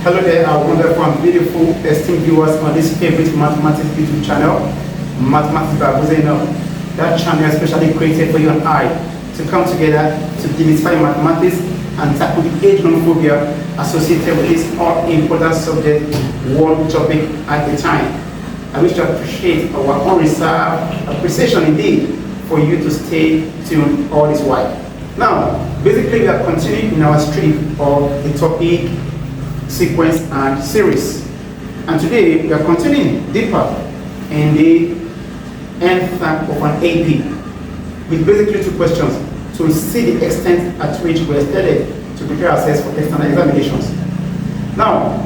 Hello there, our wonderful and beautiful esteemed viewers on this favorite mathematics YouTube channel, Mathematics by Buzeno. That channel is specially created for you and I to come together to demystify mathematics and tackle the age-long phobia associated with this all-important subject, one topic at a time. I wish to appreciate our unreserved appreciation indeed for you to stay tuned all this while. Now, basically we are continuing in our streak of the topic, sequence and series, and today we are continuing deeper in the nth term of an AP with basically two questions to see the extent at which we are studied to prepare ourselves for external examinations. Now,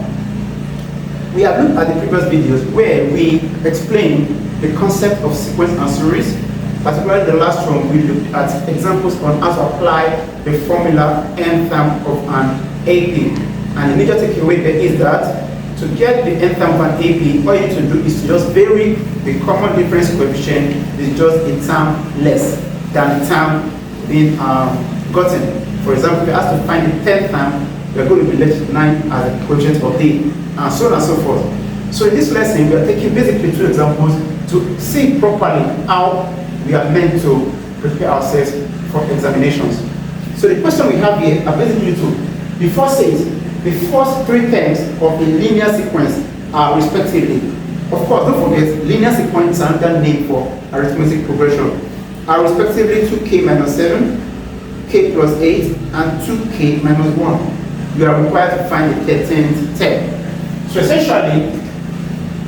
we have looked at the previous videos where we explained the concept of sequence and series. Particularly the last one, we looked at examples on how to apply the formula nth term of an AP. And the major takeaway there is that to get the nth term of an AP, all you need to do is to just vary the common difference coefficient is just a term less than the term being gotten. For example, if you ask to find the 10th term, we are going to be left with 9 as a coefficient of D, and so on and so forth. So in this lesson, we are taking basically two examples to see properly how we are meant to prepare ourselves for examinations. So the question we have here are basically two. The first says, the first three terms of a linear sequence are respectively. Of course, don't forget, linear sequence is another name for arithmetic progression. Are respectively 2k minus 7, k plus 8, and 2k minus 1. You are required to find the 13th term. So essentially,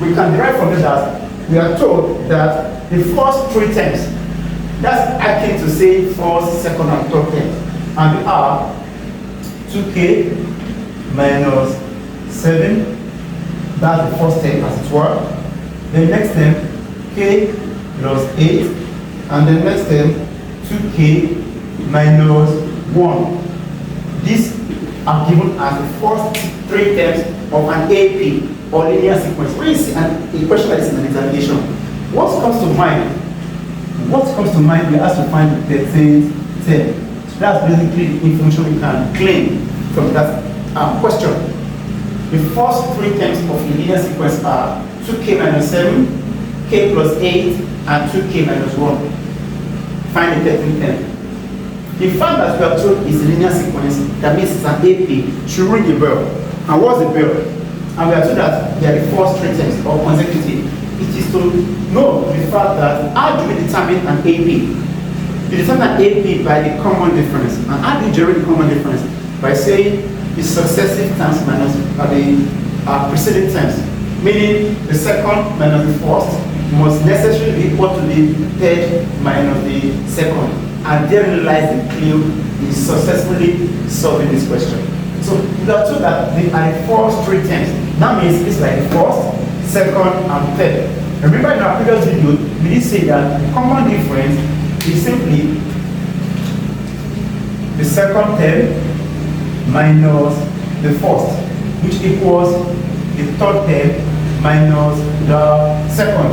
we can derive from this that we are told that the first three terms, that's akin to say first, second, and third term, and they are 2k minus 7, that's the first term as it were. The next term, k plus 8, and the next term, 2k minus 1. These are given as the first three terms of an AP or linear sequence. When you see a question like this in an examination, what comes to mind? What comes to mind? We have to find the 13th term. So that's basically the information we can claim from that question. The first three terms of a linear sequence are 2k minus 7, k plus 8, and 2k minus 1. Find the 13th term. The fact that we are told is a linear sequence, that means it's an AP, should ring a bell. And what's the bell? And we are told that they are the first three terms or consecutive. It is to know the fact that how do we determine an AP? We determine an AP by the common difference. And how do we generate the common difference? By saying the successive terms minus the preceding terms. Meaning the second minus the first must necessarily be equal to the third minus the second. And therein lies the clue in successfully solving this question. So we are told that they are the first three terms. That means it's like the first, second, and third. Remember in our previous video, we did say that the common difference is simply the second term minus the first, which equals the third term minus the second.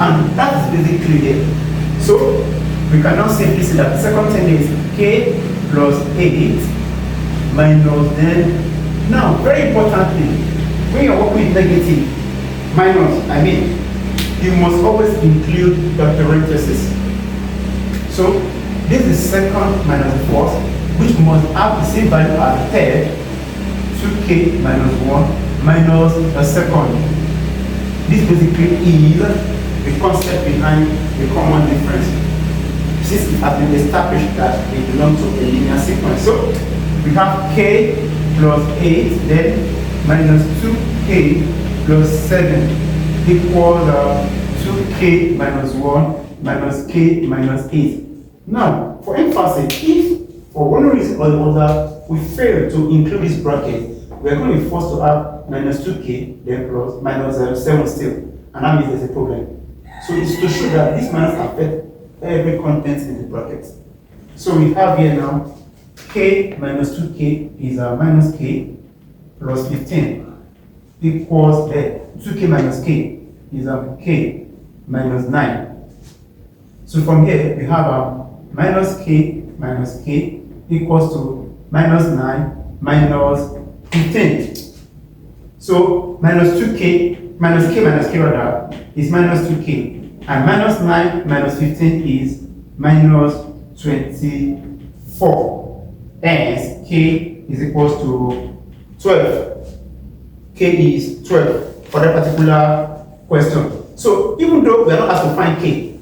And that is basically it. So we can now simply say that the second term is k plus 8 minus then. Now, very importantly, when you're working with negative, minus, you must always include the parenthesis. So, this is second minus the first, which must have the same value as the third, 2k minus 1 minus the second. This basically is the concept behind the common difference, since it has been established that they belong to a linear sequence. So, we have k plus 8, then minus 2k plus 7 equals 2k minus 1 minus k minus 8. Now, for emphasis, if for one reason or the other we fail to include this bracket, we are going to be forced to have minus 2k then plus minus 7 still, and that means there's a problem. So it's to show that this minus affects every content in the bracket. So we have here now k minus 2k is minus k plus 15 equals 2k minus k is k minus 9. So from here we have minus k equals to minus 9 minus 15. So minus 2k, minus k rather, is minus 2k. And minus 9 minus 15 is minus 24. Hence, k is equals to 12. K is 12 for that particular question. So even though we are not asked to find k,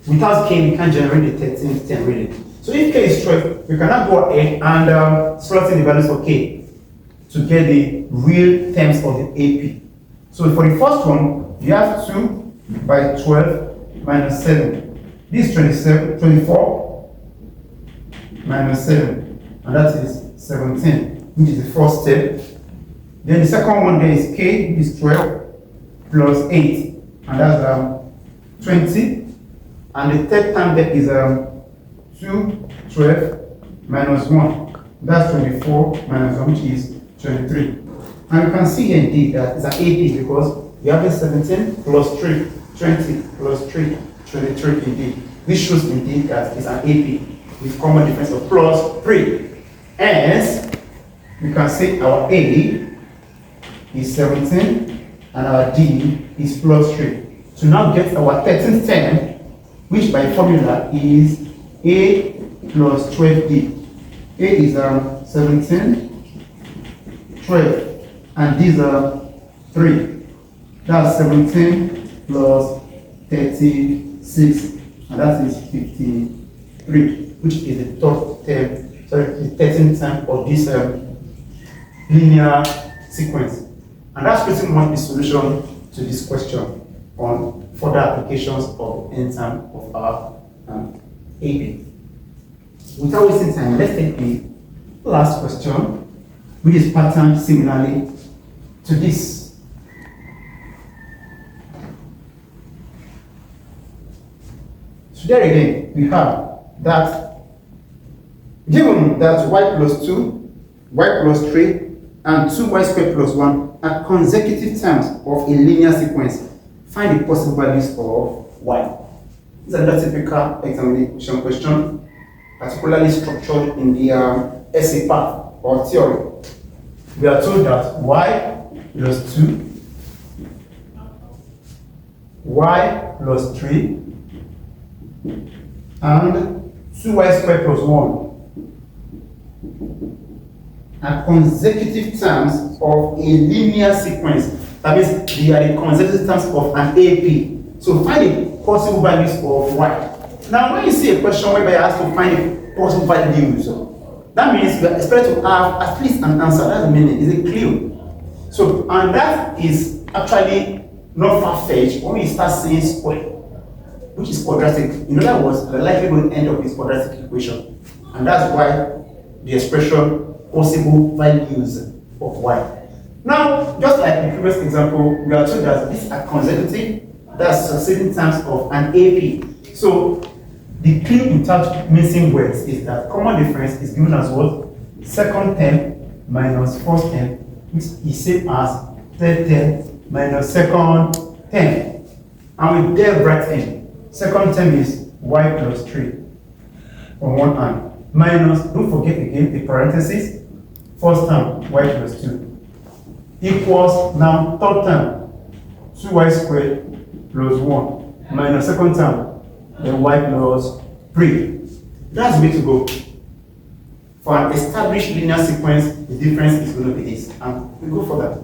without k we can't generate the 13th term really. So if k is 12, we cannot go ahead and slot in the values for k to get the real terms of the AP. So for the first one, you have 2 by 12 minus 7. This is 27, 24 minus 7, and that is 17, which is the first step. Then the second one there is k, which is 12 plus 8, and that's 20. And the third term there is 2, 12 minus 1. That's 24 minus 1, which is 23. And you can see here indeed that it's an AP because we have a 17 plus 3, 20 plus 3, 23 indeed. This shows indeed that it's an AP with common difference of plus 3. Hence, we can say our A is 17 and our D is plus 3. To now get our 13th term, which by formula is A plus 12D. A is 17, 12, and these are 3. That's 17 plus 36, and that is 53, which is the third term, sorry, the 13th term of this linear sequence. And that's pretty much the solution to this question on further applications of the nth term of our AP. Without wasting time, let's take the last question, which is patterned similarly to this. So there again, we have that given that y plus 2, y plus 3, and 2y squared plus 1 are consecutive terms of a linear sequence, find the possible values of y. This is another typical examination question, particularly structured in the essay part or theory. We are told that y plus 2, y plus 3, and 2y squared plus 1 are consecutive terms of a linear sequence. That means they are the consecutive terms of an AP. So find the possible values of y. Now, when you see a question where you ask to find the possible values, that means you are expected to have at least an answer. That's the meaning. Is it clear? So, and that is actually not far-fetched when we start seeing square, which is quadratic. In other words, the likelihood end of this quadratic equation. And that's why the expression possible values of y. Now, just like the previous example, we are told that these are consecutive, that's succeeding terms of an AP. So, the clue without missing words is that common difference is given as what? Second term minus first term, which is same as third term minus second term. And we delve right in. Second term is y plus 3 on one hand, minus, don't forget again the parentheses, first term y plus 2, equals now third term 2y squared plus 1 minus second term then y plus 3. That's the way to go. For an established linear sequence, the difference is going to be this. And we go further.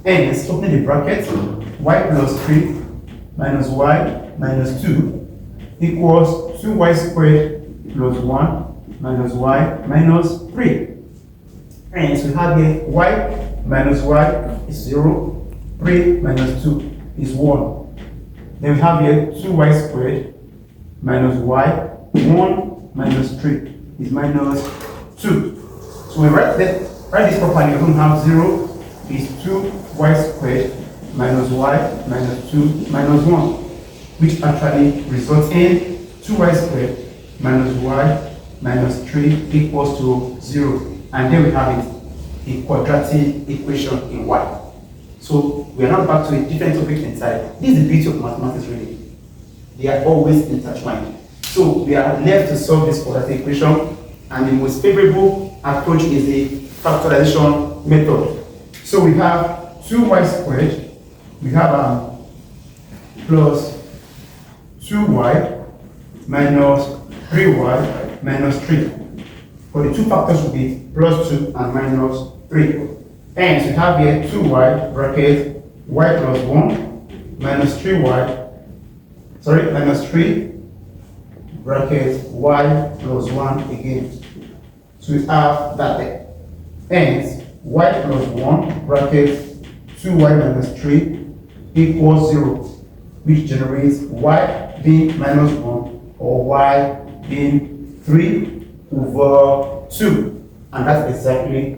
Hence, opening the bracket, y plus 3 minus y minus 2 equals 2y squared plus 1 minus y minus 3. Hence, we have here y minus y is 0, 3 minus 2 is 1. Then we have here 2y squared minus y, 1 minus 3 is minus 2. So we write this properly, we're going to have 0 is 2y squared minus y minus 2 minus 1, which actually results in 2y squared minus y minus 3 equals to 0. And then we have it, a quadratic equation in y. So we are now back to a different topic inside. This is the beauty of mathematics really. They are always intertwined. So we are left to solve this quadratic equation, and the most favorable approach is the factorization method. So we have 2y squared, we have plus 2y minus 3y minus 3. For the two factors will be plus 2 and minus 3. Hence, we have here 2y bracket y plus 1 minus 3y, minus 3 bracket y plus 1 again. So we have that there. Hence, y plus 1 bracket 2y minus 3 equals 0, which generates y being minus 1 or y being 3 over 2. And that's exactly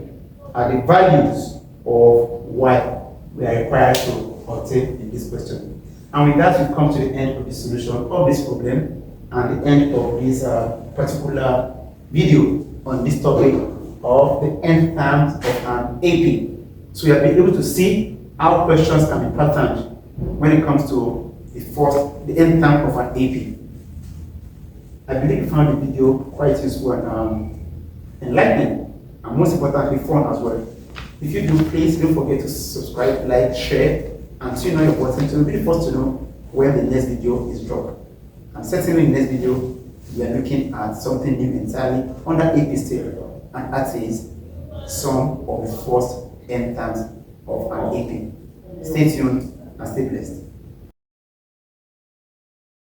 the values of y we are required to obtain in this question. And with that, we come to the end of the solution of this problem and the end of this particular video on this topic of the nth terms of an AP. So you have been able to see how questions can be patterned when it comes to the nth term of an AP. I believe you found the video quite useful and enlightening, and most importantly, fun as well. If you do, please don't forget to subscribe, like, share, and turn on your button to be the first to know when the next video is dropped. And certainly in the next video, we are looking at something new entirely under AP still, and that is sum of the first n terms of an AP. Stay tuned and stay blessed.